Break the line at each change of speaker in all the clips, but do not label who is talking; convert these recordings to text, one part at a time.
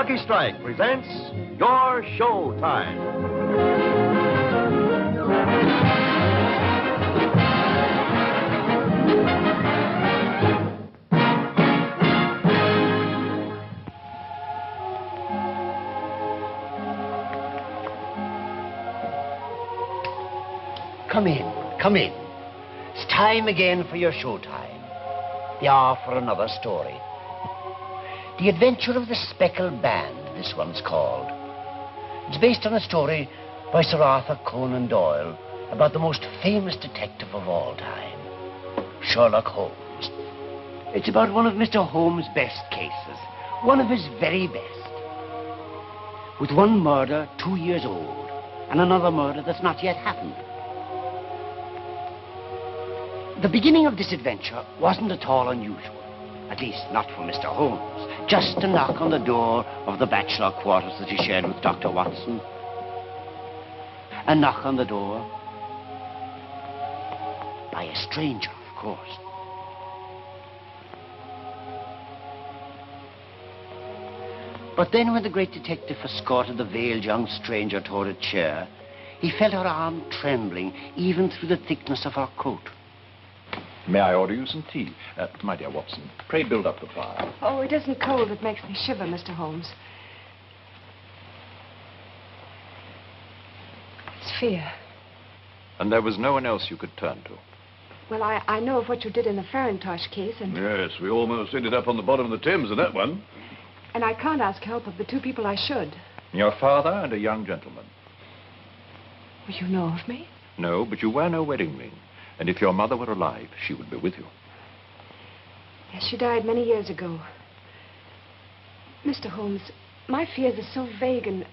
Lucky Strike presents Your Show Time.
Come in, come in. It's time again for your showtime. The hour for another story. The Adventure of the Speckled Band, this one's called. It's based on a story by Sir Arthur Conan Doyle about the most famous detective of all time, Sherlock Holmes. It's about one of Mr. Holmes' best cases, one of his very best. With one murder 2 years old, and another murder that's not yet happened. The beginning of this adventure wasn't at all unusual, at least not for Mr. Holmes. Just a knock on the door of the bachelor quarters that he shared with Dr. Watson. A knock on the door by a stranger, of course. But then when the great detective escorted the veiled young stranger toward a chair, he felt her arm trembling even through the thickness of her coat.
May I order you some tea? My dear Watson, pray build up the fire.
Oh, it isn't cold that makes me shiver, Mr. Holmes. It's fear.
And there was no one else you could turn to?
Well, I know of what you did in the Farintosh case, and...
Yes, we almost ended up on the bottom of the Thames in that one.
And I can't ask help of the two people I should.
Your father and a young gentleman.
Well, you know of me?
No, but you wear no wedding ring. And if your mother were alive, she would be with you.
Yes, she died many years ago. Mr. Holmes, my fears are so vague and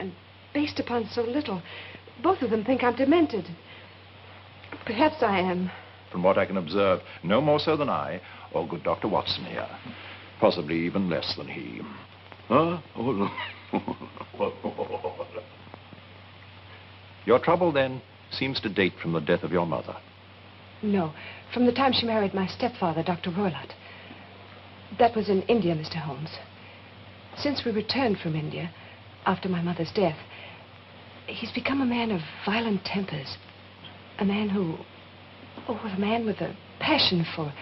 based upon so little. Both of them think I'm demented. Perhaps I am.
From what I can observe, no more so than I, or good Dr. Watson here. Possibly even less than he.
Huh? Oh, no.
Your trouble, then, seems to date from the death of your mother.
No, from the time she married my stepfather, Dr. Roylott. That was in India, Mr. Holmes. Since we returned from India, after my mother's death, he's become a man of violent tempers. A man who... Oh, a man with a passion for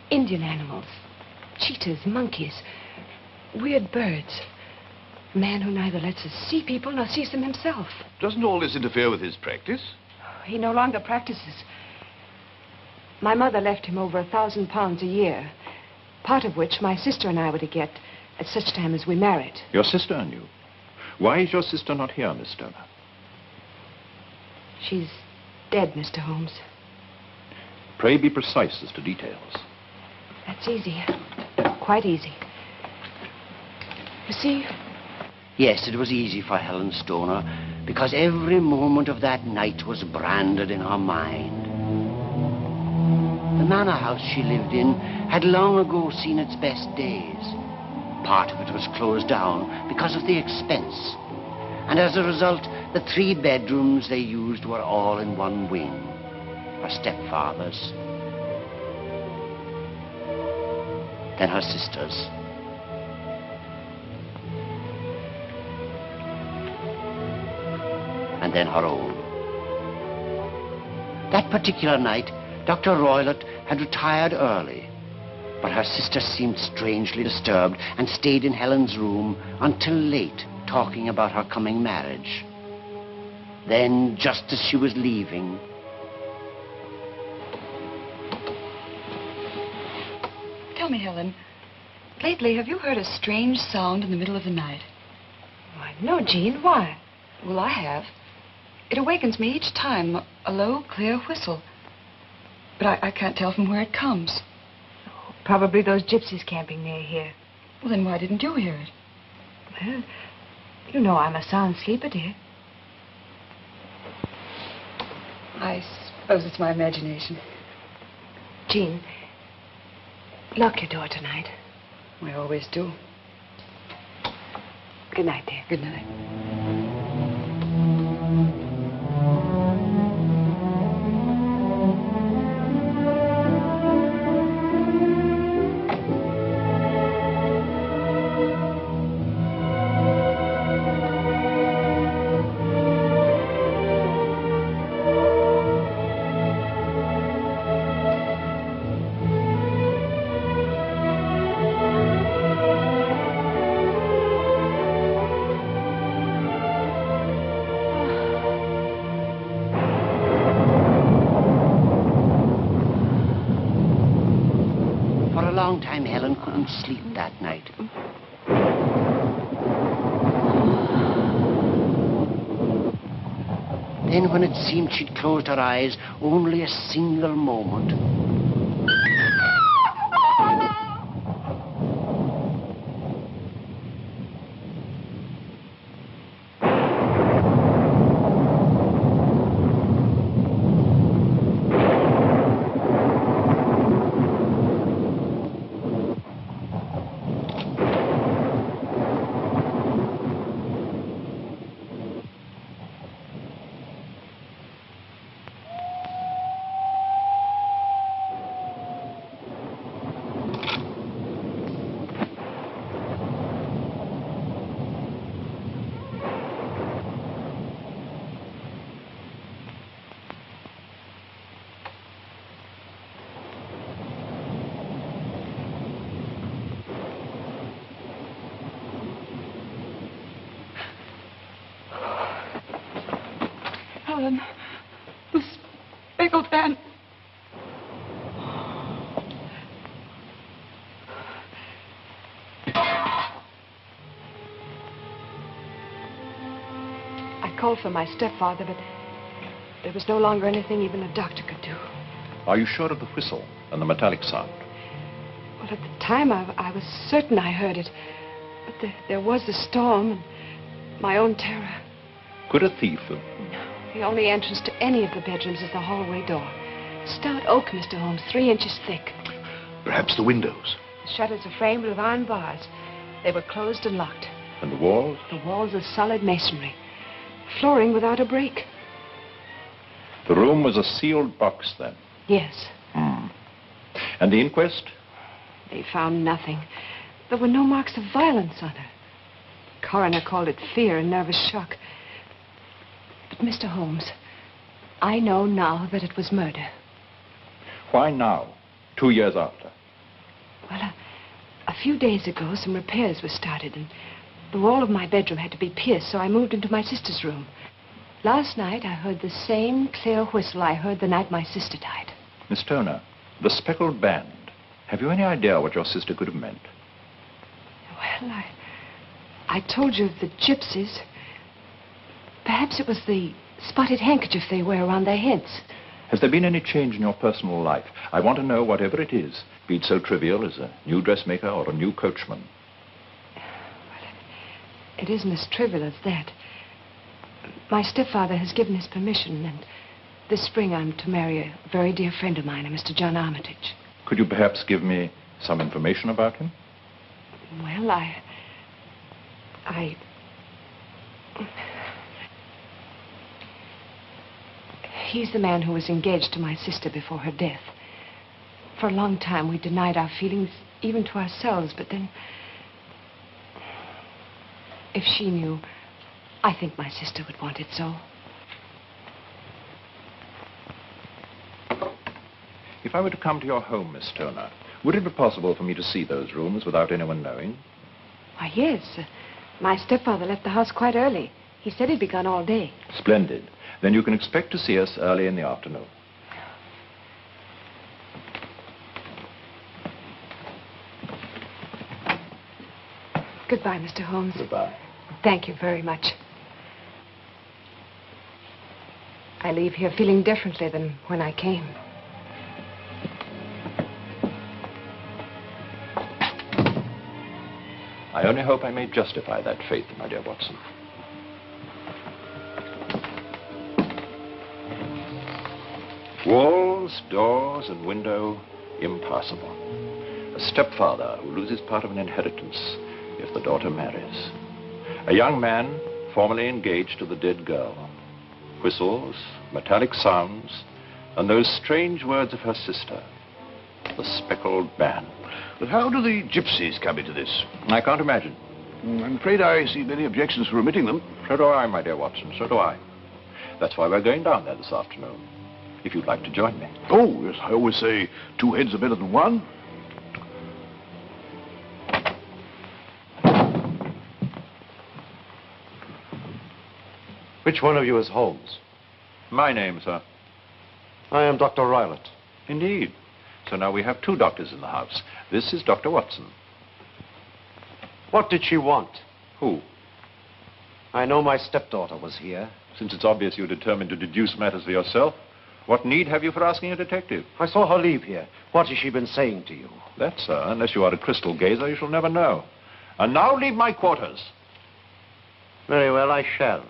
Indian animals. Cheetahs, monkeys, weird birds. A man who neither lets us see people nor sees them himself.
Doesn't all this interfere with his practice?
He no longer practices. My mother left him over £1,000 a year, part of which my sister and I were to get at such time as we married.
Your sister and you? Why is your sister not here, Miss Stoner?
She's dead, Mr. Holmes.
Pray be precise as to details.
That's easy. Quite easy. You see...
Yes, it was easy for Helen Stoner, because every moment of that night was branded in her mind. The manor house she lived in had long ago seen its best days. Part of it was closed down because of the expense. And as a result, the 3 bedrooms they used were all in one wing. Her stepfather's. Then her sister's. And then her own. That particular night, Dr. Roylott had retired early, but her sister seemed strangely disturbed and stayed in Helen's room until late, talking about her coming marriage. Then, just as she was leaving...
Tell me, Helen, lately have you heard a strange sound in the middle of the night?
Why, no, Jean. Why?
Well, I have. It awakens me each time, a low, clear whistle. But I can't tell from where it comes.
Oh, probably those gypsies camping near here.
Well, then why didn't you hear it?
Well, you know I'm a sound sleeper, dear.
I suppose it's my imagination.
Jean, lock your door tonight.
I always do.
Good night, dear.
Good night.
long time Helen couldn't sleep that night. Then when it seemed she'd closed her eyes only a single moment,
Helen, the Speckled Band.
I called for my stepfather, but there was no longer anything even a doctor could do.
Are you sure of the whistle and the metallic sound?
Well, at the time, I was certain I heard it. But there was the storm and my own terror.
Could a thief have...
No. The only entrance to any of the bedrooms is the hallway door. Stout oak, Mr. Holmes, 3 inches thick.
Perhaps the windows.
The shutters are framed with iron bars. They were closed and locked.
And the walls?
The walls are solid masonry. Flooring without a break.
The room was a sealed box, then?
Yes.
And the inquest?
They found nothing. There were no marks of violence on her. The coroner called it fear and nervous shock. But, Mr. Holmes, I know now that it was murder.
Why now, 2 years after?
Well, a few days ago, some repairs were started, and the wall of my bedroom had to be pierced, so I moved into my sister's room. Last night, I heard the same clear whistle I heard the night my sister died.
Miss Stonor, the Speckled Band. Have you any idea what your sister could have meant?
Well, I told you of the gypsies. Perhaps it was the spotted handkerchief they wear around their heads.
Has there been any change in your personal life? I want to know whatever it is, be it so trivial as a new dressmaker or a new coachman.
Well, it isn't as trivial as that. My stepfather has given his permission, and this spring I'm to marry a very dear friend of mine, a Mr. John Armitage.
Could you perhaps give me some information about him?
Well, He's the man who was engaged to my sister before her death. For a long time, we denied our feelings, even to ourselves, but then... If she knew, I think my sister would want it so.
If I were to come to your home, Miss Stonor, would it be possible for me to see those rooms without anyone knowing?
Why, yes. My stepfather left the house quite early. He said he'd be gone all day.
Splendid. Then you can expect to see us early in the afternoon.
Goodbye, Mr. Holmes.
Goodbye.
Thank you very much. I leave here feeling differently than when I came.
I only hope I may justify that faith, my dear Watson. Walls, doors, and window, impassable. A stepfather who loses part of an inheritance if the daughter marries. A young man formerly engaged to the dead girl. Whistles, metallic sounds, and those strange words of her sister. The Speckled Band.
But how do the gypsies come into this?
I can't imagine.
I'm afraid I see many objections for omitting them.
So do I, my dear Watson, so do I. That's why we're going down there this afternoon. If you'd like to join me.
Oh, yes, I always say 2 heads are better than one.
Which one of you is Holmes?
My name, sir.
I am Dr. Roylott.
Indeed. So now we have 2 doctors in the house. This is Dr. Watson.
What did she want?
Who?
I know my stepdaughter was here.
Since it's obvious you're determined to deduce matters for yourself, what need have you for asking a detective?
I saw her leave here. What has she been saying to you?
That, sir, unless you are a crystal gazer, you shall never know. And now leave my quarters.
Very well, I shall.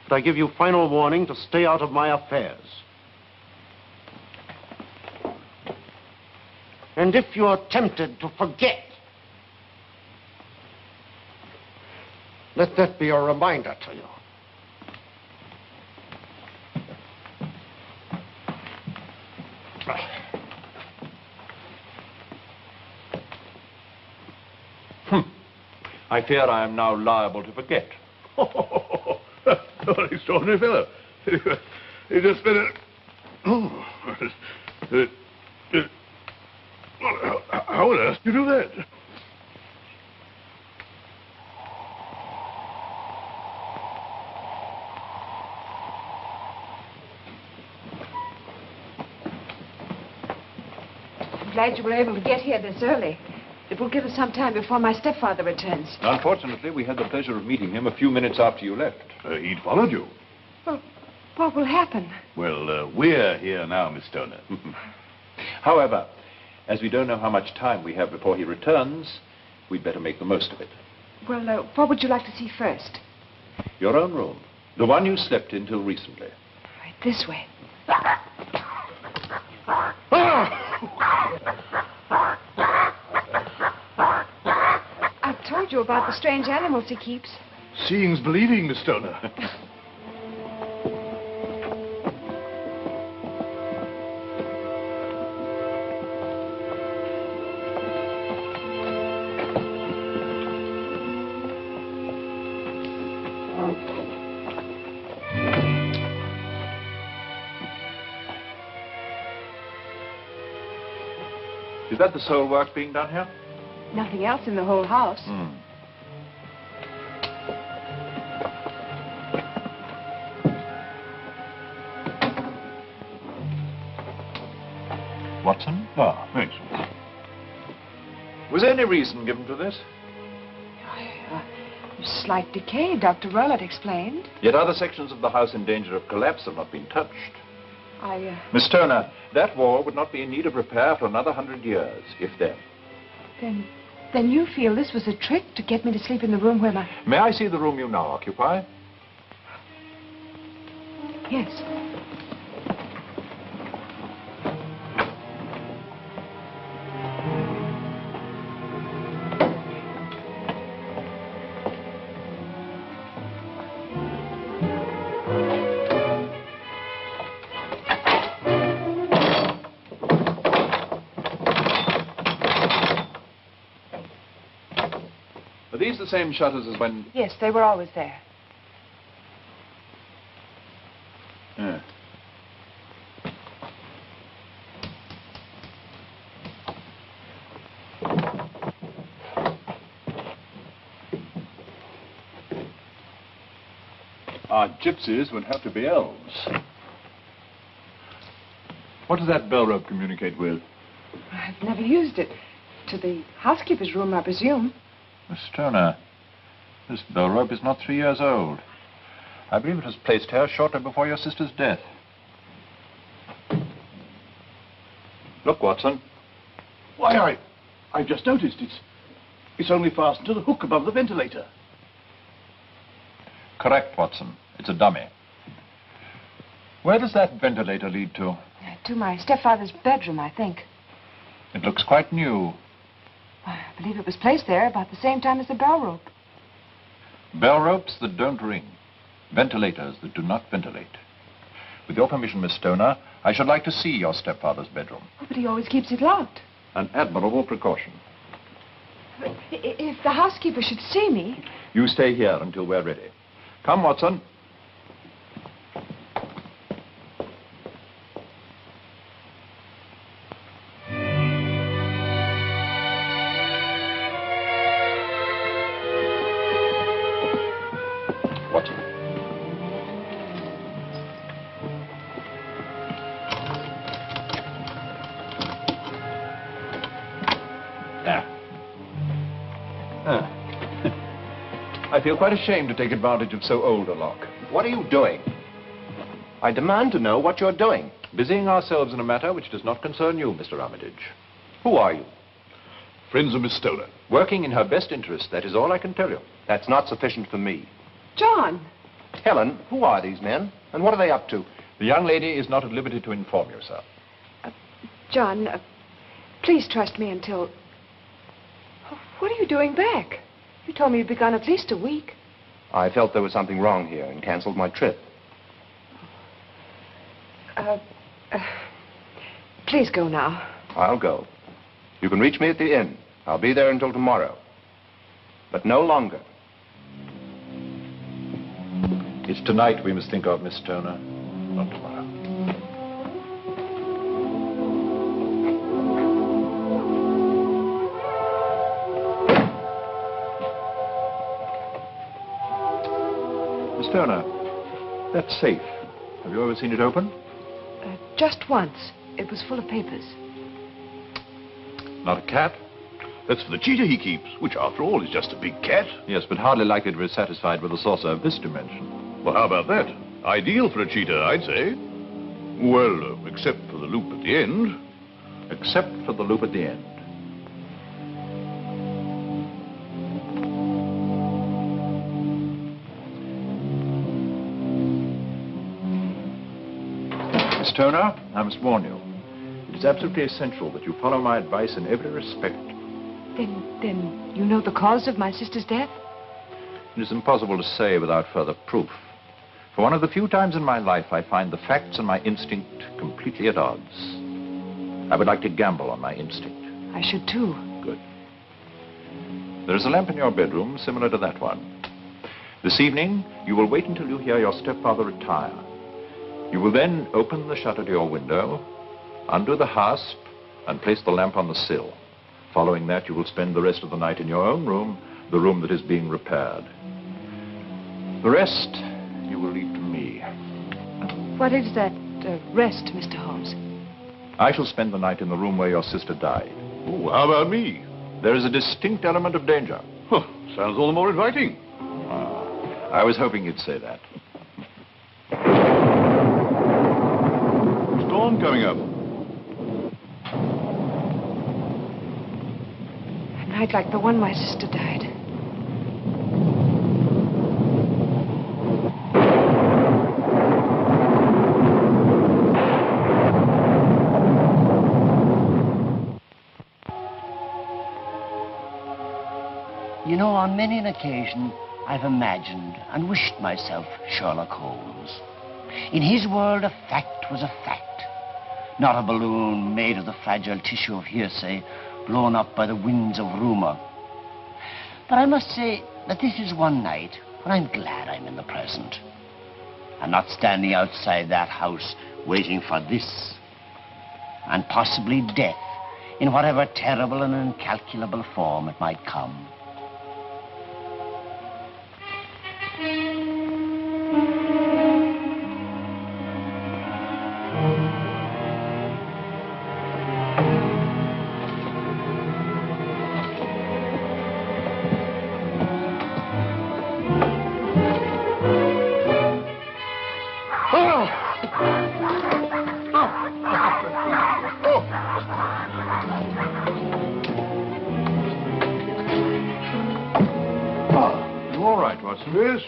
But I give you final warning to stay out of my affairs. And if you are tempted to forget, let that be a reminder to you.
I fear I am now liable to forget.
Oh, extraordinary fellow. He just been how on earth do you do that?
I'm glad you were able to get here this early. It will give us some time before my stepfather returns.
Unfortunately, we had the pleasure of meeting him a few minutes after you left.
He'd followed you.
Well, what will happen?
Well, we're here now, Miss Stonor.
However, as we don't know how much time we have before he returns, we'd better make the most of it.
Well, what would you like to see first?
Your own room. The one you slept in till recently.
Right, this way. I've told you about the strange animals he keeps.
Seeing's believing, Miss Stonor.
Is that the sole work being done here?
Nothing else in the whole house.
Watson?
Ah, thanks.
Was there any reason given to this?
Slight decay, Dr. Roylott explained.
Yet other sections of the house in danger of collapse have not been touched.
Miss
Stonor, that wall would not be in need of repair for another 100 years, if then.
Then you feel this was a trick to get me to sleep in the room where my...
May I see the room you now occupy?
Yes.
Are these the same shutters as when...
Yes, they were always there.
Yeah.
Our gypsies would have to be elves. What does that bell rope communicate with?
I've never used it. To the housekeeper's room, I presume.
Miss Stonor, this bell rope is not 3 years old. I believe it was placed here shortly before your sister's death. Look, Watson.
Why, I've just noticed it's only fastened to the hook above the ventilator.
Correct, Watson. It's a dummy. Where does that ventilator lead to?
To my stepfather's bedroom, I think.
It looks quite new.
I believe it was placed there about the same time as the bell rope.
Bell ropes that don't ring. Ventilators that do not ventilate. With your permission, Miss Stonor, I should like to see your stepfather's bedroom.
Oh, but he always keeps it locked.
An admirable precaution.
But if the housekeeper should see me...
You stay here until we're ready. Come, Watson. Watson. I feel quite ashamed to take advantage of so old a lock.
What are you doing? I demand to know what you're doing.
Busying ourselves in a matter which does not concern you, Mr. Armitage. Who are you?
Friends of Miss Stonor.
Working in her best interest, that is all I can tell you.
That's not sufficient for me.
John!
Helen, who are these men? And what are they up to?
The young lady is not at liberty to inform you, sir.
John, please trust me until... Oh, what are you doing back? You told me you'd be gone at least a week.
I felt there was something wrong here and canceled my trip.
Please go now.
I'll go. You can reach me at the inn. I'll be there until tomorrow. But no longer.
It's tonight we must think of, Miss Stonor, not tomorrow. Miss Stonor, that safe, have you ever seen it open?
Just once. It was full of papers.
Not a cat?
That's for the cheetah he keeps, which, after all, is just a big cat.
Yes, but hardly likely to be satisfied with a saucer of this dimension.
Well, how about that? Ideal for a cheetah, I'd say. Well, except for the loop at the end.
Except for the loop at the end. Miss Stonor, I must warn you. It is absolutely essential that you follow my advice in every respect.
Then you know the cause of my sister's death?
It is impossible to say without further proof. For one of the few times in my life, I find the facts and my instinct completely at odds. I would like to gamble on my instinct.
I should too.
Good. There is a lamp in your bedroom similar to that one. This evening, you will wait until you hear your stepfather retire. You will then open the shutter to your window, undo the hasp, and place the lamp on the sill. Following that, you will spend the rest of the night in your own room, the room that is being repaired. The rest, you will leave to me.
What is that rest, Mr. Holmes?
I shall spend the night in the room where your sister died.
Oh, how about me?
There is a distinct element of danger.
Huh, sounds all the more inviting.
I was hoping you'd say that.
Storm coming up.
A night like the one my sister died.
You know, on many an occasion, I've imagined and wished myself Sherlock Holmes. In his world, a fact was a fact. Not a balloon made of the fragile tissue of hearsay, blown up by the winds of rumor. But I must say that this is one night when I'm glad I'm in the present. I'm not standing outside that house waiting for this, and possibly death, in whatever terrible and incalculable form it might come.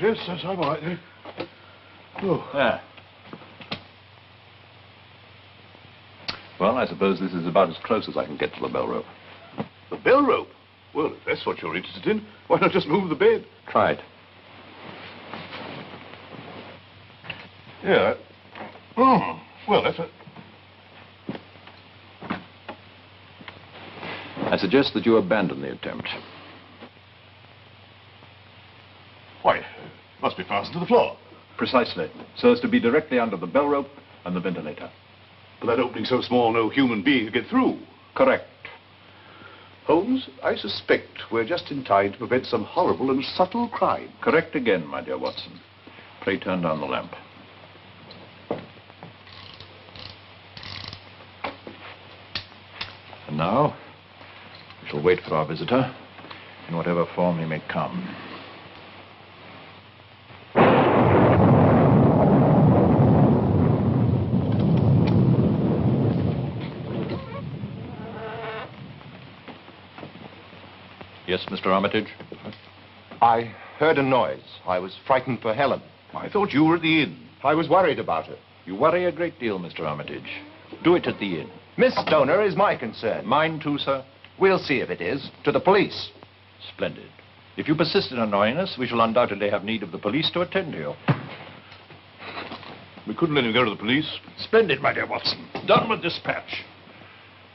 Yes, that's all right then. Oh.
There. Well, I suppose this is about as close as I can get to the bell rope.
The bell rope? Well, if that's what you're interested in, why not just move the bed?
Try it.
Yeah. Oh, well, that's a...
I suggest that you abandon the attempt.
Why, it must be fastened to the floor.
Precisely. So as to be directly under the bell rope and the ventilator.
But that opening so small, no human being could get through.
Correct.
Holmes, I suspect we're just in time to prevent some horrible and subtle crime.
Correct again, my dear Watson. Pray turn down the lamp. And now, we shall wait for our visitor, in whatever form he may come. Yes, Mr. Armitage?
I heard a noise. I was frightened for Helen.
I thought you were at the inn.
I was worried about her.
You worry a great deal, Mr. Armitage. Do it at the inn.
Miss Stonor is my concern.
Mine too, sir.
We'll see if it is. To the police.
Splendid. If you persist in annoying us, we shall undoubtedly have need of the police to attend to you.
We couldn't let him go to the police.
Splendid, my dear Watson. Done with dispatch.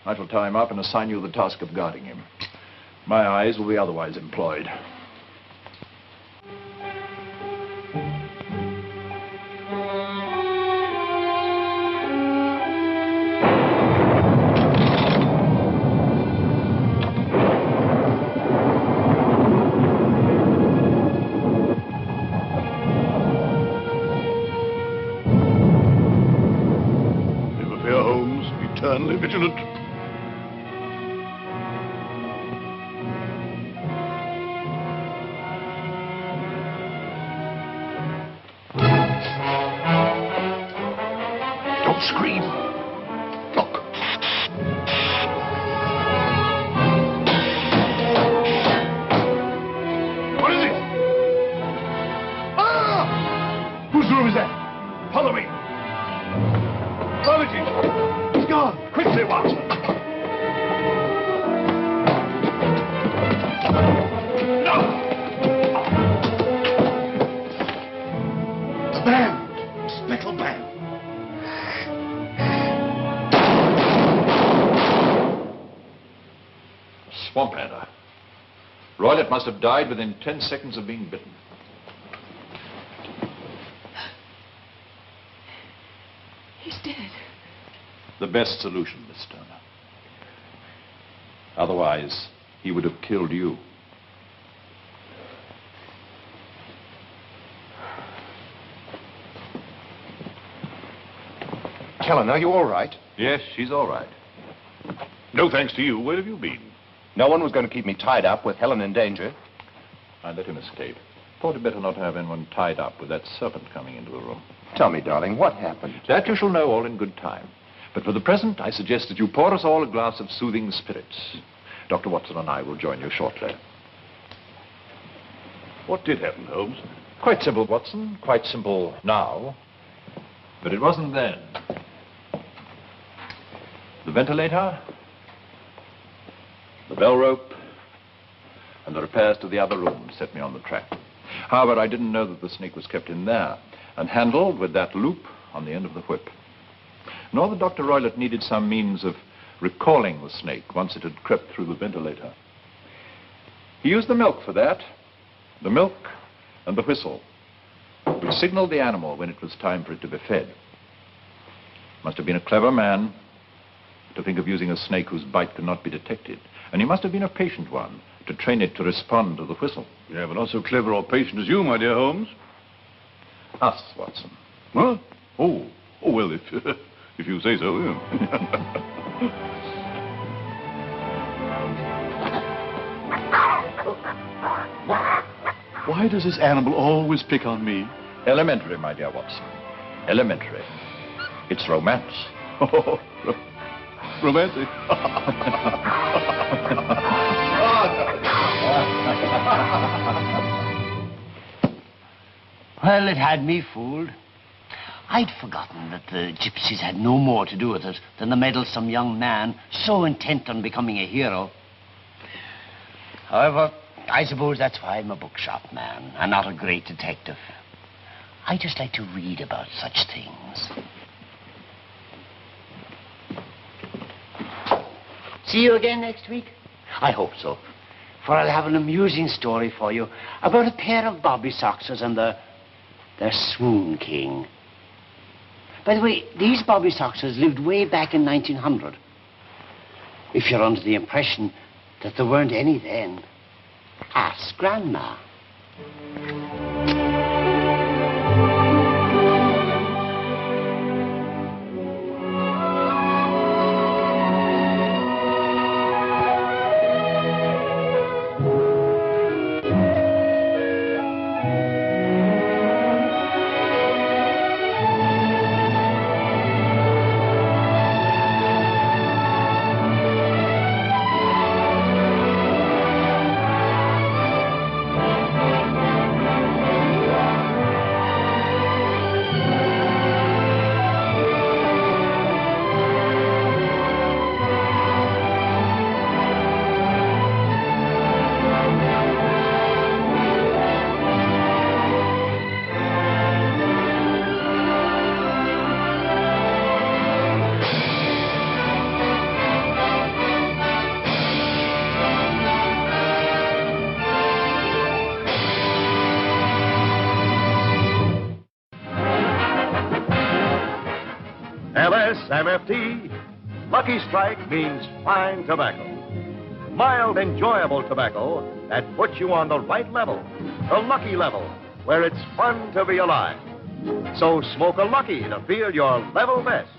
I shall tie him up and assign you the task of guarding him. My eyes will be otherwise employed.
Never fear, Holmes. Eternally vigilant. Don't scream. Look. What is it? Ah! Whose room is that? Follow me. Armitage! He's gone! Quickly, Watson! No! The band! Speckled Band!
Swamp adder. Roylott must have died within 10 seconds of being bitten.
He's dead.
The best solution, Miss Stonor. Otherwise, he would have killed you.
Helen, are you all right?
Yes, she's all right.
No thanks to you. Where have you been?
No one was going to keep me tied up with Helen in danger.
I let him escape. Thought it better not have anyone tied up with that serpent coming into the room.
Tell me, darling, what happened?
That you shall know all in good time. But for the present, I suggest that you pour us all a glass of soothing spirits. Dr. Watson and I will join you shortly.
What did happen, Holmes?
Quite simple, Watson. Quite simple now. But it wasn't then. The ventilator, the bell rope, and the repairs to the other room set me on the track. However, I didn't know that the snake was kept in there and handled with that loop on the end of the whip. Nor that Dr. Roylott needed some means of recalling the snake once it had crept through the ventilator. He used the milk for that, the milk and the whistle, which signaled the animal when it was time for it to be fed. Must have been a clever man to think of using a snake whose bite could not be detected. And he must have been a patient one to train it to respond to the whistle.
Yeah, but not so clever or patient as you, my dear Holmes.
Us, Watson.
Huh? Oh, well, if you say so, yeah. Why does this animal always pick on me?
Elementary, my dear Watson. Elementary. It's romance.
Romantic.
Well, it had me fooled. I'd forgotten that the gypsies had no more to do with it than the meddlesome young man so intent on becoming a hero. However, I suppose that's why I'm a bookshop man and not a great detective. I just like to read about such things. See you again next week? I hope so. For I'll have an amusing story for you about a pair of bobby soxers and their swoon king. By the way, these bobby soxers lived way back in 1900. If you're under the impression that there weren't any then, ask Grandma.
SMFT. Lucky Strike means fine tobacco. Mild, enjoyable tobacco that puts you on the right level, the lucky level, where it's fun to be alive. So smoke a Lucky to feel your level best.